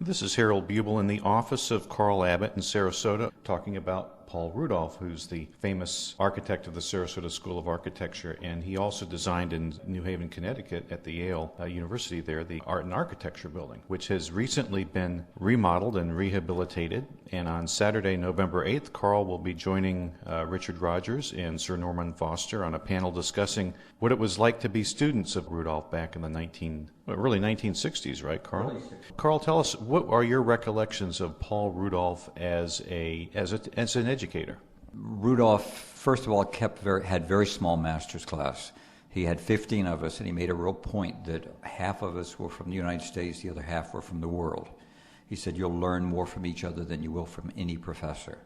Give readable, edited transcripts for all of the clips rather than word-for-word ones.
This is Harold Bubel in the office of Carl Abbott in Sarasota, talking about Paul Rudolph, who's the famous architect of the Sarasota School of Architecture, and he also designed in New Haven, Connecticut, at the Yale University there, the Art and Architecture Building, which has recently been remodeled and rehabilitated. And on Saturday, November 8th, Carl will be joining Richard Rogers and Sir Norman Foster on a panel discussing what it was like to be students of Rudolph back in the early 1960s, right, Carl? Carl, tell us, what are your recollections of Paul Rudolph as an educator? Rudolph, first of all, had very small master's class. He had 15 of us, and he made a real point that half of us were from the United States, the other half were from the world. He said, you'll learn more from each other than you will from any professor.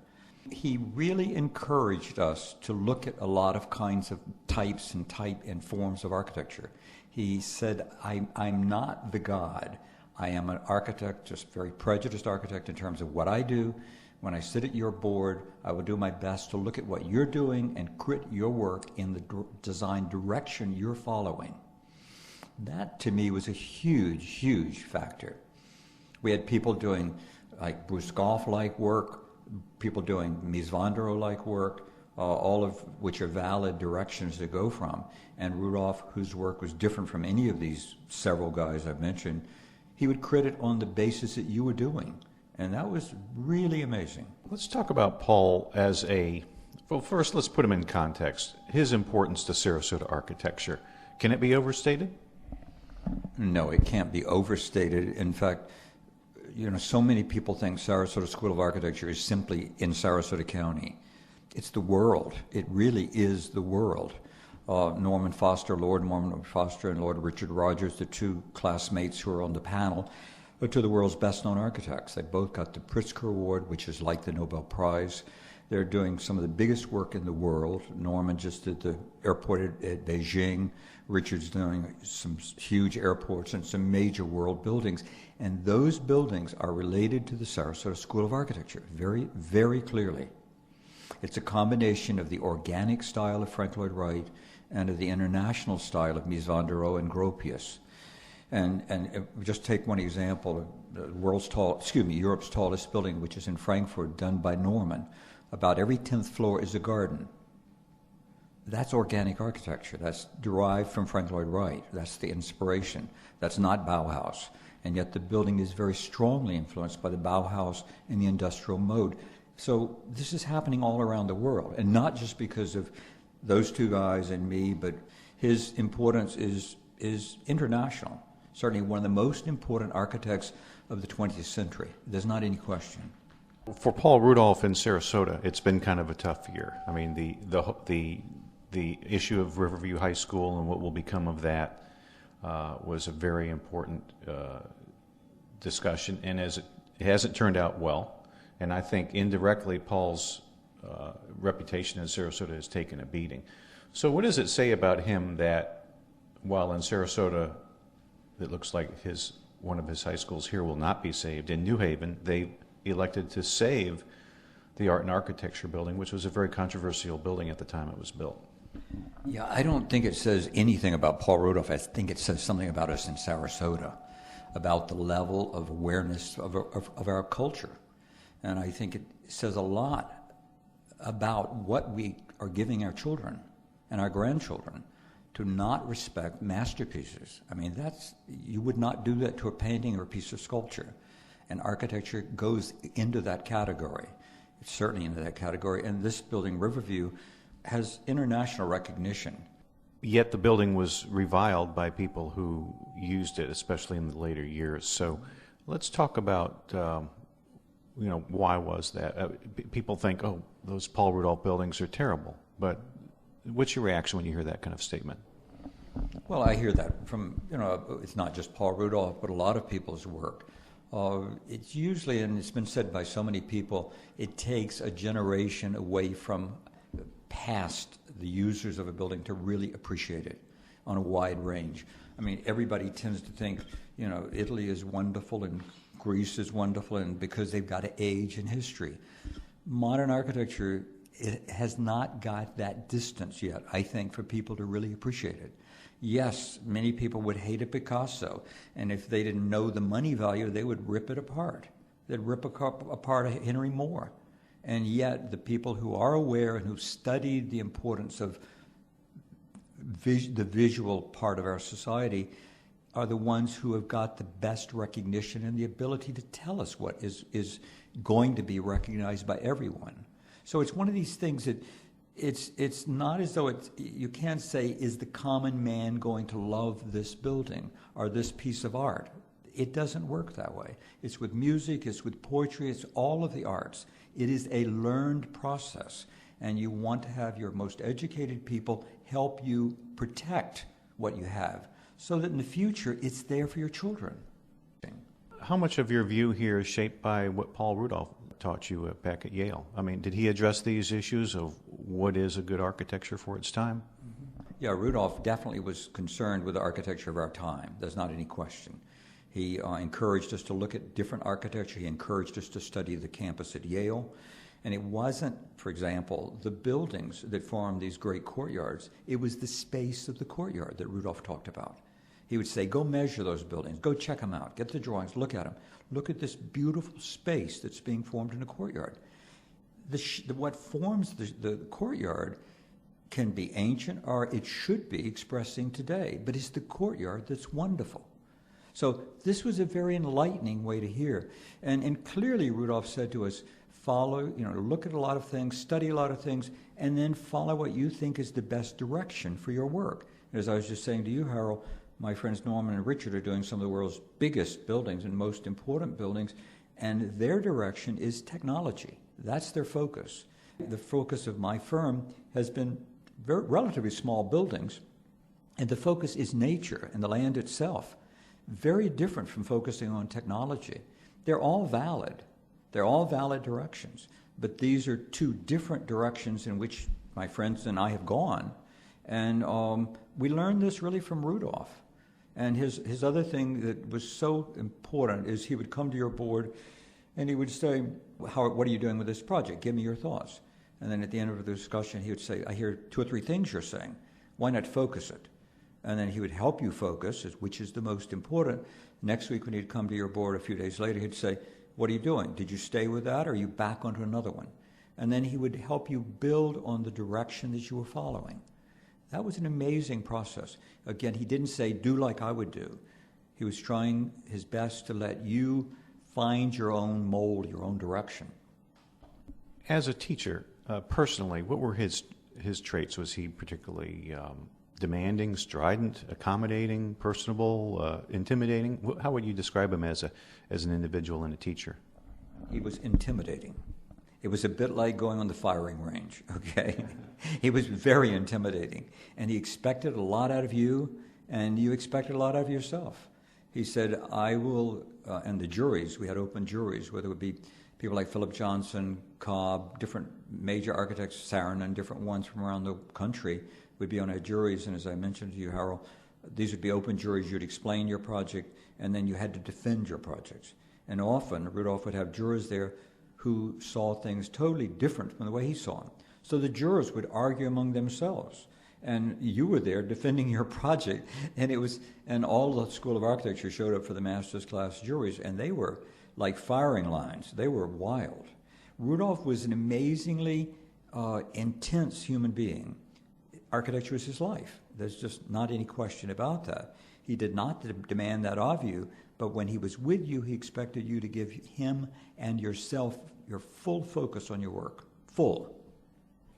He really encouraged us to look at a lot of kinds of types and forms of architecture. He said, I'm not the god. I am an architect, just very prejudiced architect in terms of what I do. When I sit at your board, I will do my best to look at what you're doing and crit your work in the design direction you're following. That, to me, was a huge, huge factor. We had people doing like Bruce Goff-like work, people doing Mies van der Rohe-like work, all of which are valid directions to go from. And Rudolph, whose work was different from any of these several guys I've mentioned, he would credit on the basis that you were doing. And that was really amazing. Let's talk about Paul first let's put him in context. His importance to Sarasota architecture. Can it be overstated? No, it can't be overstated. In fact, so many people think Sarasota School of Architecture is simply in Sarasota County. It's the world. It really is the world. Lord Norman Foster, and Lord Richard Rogers, the two classmates who are on the panel, are two of the world's best-known architects. They both got the Pritzker Award, which is like the Nobel Prize. They're doing some of the biggest work in the world. Norman just did the airport at Beijing. Richard's doing some huge airports and some major world buildings. And those buildings are related to the Sarasota School of Architecture, very, very clearly. It's a combination of the organic style of Frank Lloyd Wright and of the international style of Mies van der Rohe and Gropius. And just take one example, Europe's tallest building, which is in Frankfurt, done by Norman. About every 10th floor is a garden. That's organic architecture. That's derived from Frank Lloyd Wright. That's the inspiration. That's not Bauhaus. And yet the building is very strongly influenced by the Bauhaus and the industrial mode. So this is happening all around the world, and not just because of those two guys and me, but his importance is international. Certainly one of the most important architects of the 20th century. There's not any question. For Paul Rudolph in Sarasota, it's been kind of a tough year. I mean, the issue of Riverview High School and what will become of that was a very important discussion, and as it hasn't turned out well. And I think indirectly Paul's reputation in Sarasota has taken a beating. So what does it say about him that while in Sarasota it looks like one of his high schools here will not be saved, in New Haven they elected to save the Art and Architecture Building, which was a very controversial building at the time it was built? Yeah, I don't think it says anything about Paul Rudolph. I think it says something about us in Sarasota, about the level of awareness of our culture. And I think it says a lot about what we are giving our children and our grandchildren, to not respect masterpieces. I mean, you would not do that to a painting or a piece of sculpture. And architecture goes into that category. It's certainly into that category. And this building, Riverview, has international recognition. Yet the building was reviled by people who used it, especially in the later years. So let's talk about why was that? People think, oh, those Paul Rudolph buildings are terrible. But what's your reaction when you hear that kind of statement? Well, I hear that from, it's not just Paul Rudolph, but a lot of people's work. It's usually, and it's been said by so many people, it takes a generation away from past the users of a building to really appreciate it on a wide range. I mean, everybody tends to think, Italy is wonderful and Greece is wonderful, and because they've got an age in history. Modern architecture, it has not got that distance yet, I think, for people to really appreciate it. Yes, many people would hate a Picasso, and if they didn't know the money value, they would rip it apart. They'd rip apart Henry Moore. And yet, the people who are aware and who've studied the importance of the visual part of our society are the ones who have got the best recognition and the ability to tell us what is going to be recognized by everyone. So it's one of these things that it's not as though you can't say, is the common man going to love this building or this piece of art? It doesn't work that way. It's with music, it's with poetry, it's all of the arts. It is a learned process, and you want to have your most educated people help you protect what you have so that in the future it's there for your children. How much of your view here is shaped by what Paul Rudolph taught you back at Yale? I mean, did he address these issues of what is a good architecture for its time? Yeah, Rudolph definitely was concerned with the architecture of our time. There's not any question. He encouraged us to look at different architecture. He encouraged us to study the campus at Yale. And it wasn't, for example, the buildings that formed these great courtyards. It was the space of the courtyard that Rudolph talked about. He would say, go measure those buildings. Go check them out. Get the drawings. Look at them. Look at this beautiful space that's being formed in the courtyard. What forms the courtyard can be ancient, or it should be expressing today. But it's the courtyard that's wonderful. So this was a very enlightening way to hear. And clearly Rudolph said to us, follow, look at a lot of things, study a lot of things, and then follow what you think is the best direction for your work. And as I was just saying to you, Harold, my friends Norman and Richard are doing some of the world's biggest buildings and most important buildings, and their direction is technology. That's their focus. The focus of my firm has been relatively small buildings, and the focus is nature and the land itself. Very different from focusing on technology. They're all valid. They're all valid directions. But these are two different directions in which my friends and I have gone. And we learned this really from Rudolph. And his other thing that was so important is he would come to your board and he would say, what are you doing with this project? Give me your thoughts. And then at the end of the discussion, he would say, I hear 2 or 3 things you're saying. Why not focus it? And then he would help you focus, which is the most important. Next week when he'd come to your board a few days later, he'd say, what are you doing? Did you stay with that, or are you back onto another one? And then he would help you build on the direction that you were following. That was an amazing process. Again, he didn't say, do like I would do. He was trying his best to let you find your own mold, your own direction. As a teacher, personally, what were his traits? Was he particularly demanding, strident, accommodating, personable, intimidating? How would you describe him as an individual and a teacher? He was intimidating. It was a bit like going on the firing range, okay? He was very intimidating, and he expected a lot out of you, and you expected a lot out of yourself. He said, I will, and the juries, we had open juries, whether it would be people like Philip Johnson, Cobb, different major architects, Saarinen, different ones from around the country would be on our juries, and as I mentioned to you, Harold, these would be open juries. You'd explain your project, and then you had to defend your projects. And often, Rudolph would have jurors there who saw things totally different from the way he saw them. So the jurors would argue among themselves, and you were there defending your project, and all the School of Architecture showed up for the master's class juries, and they were like firing lines. They were wild. Rudolph was an amazingly intense human being. Architecture was his life. There's just not any question about that. He did not demand that of you, but when he was with you, he expected you to give him and yourself your full focus on your work. Full.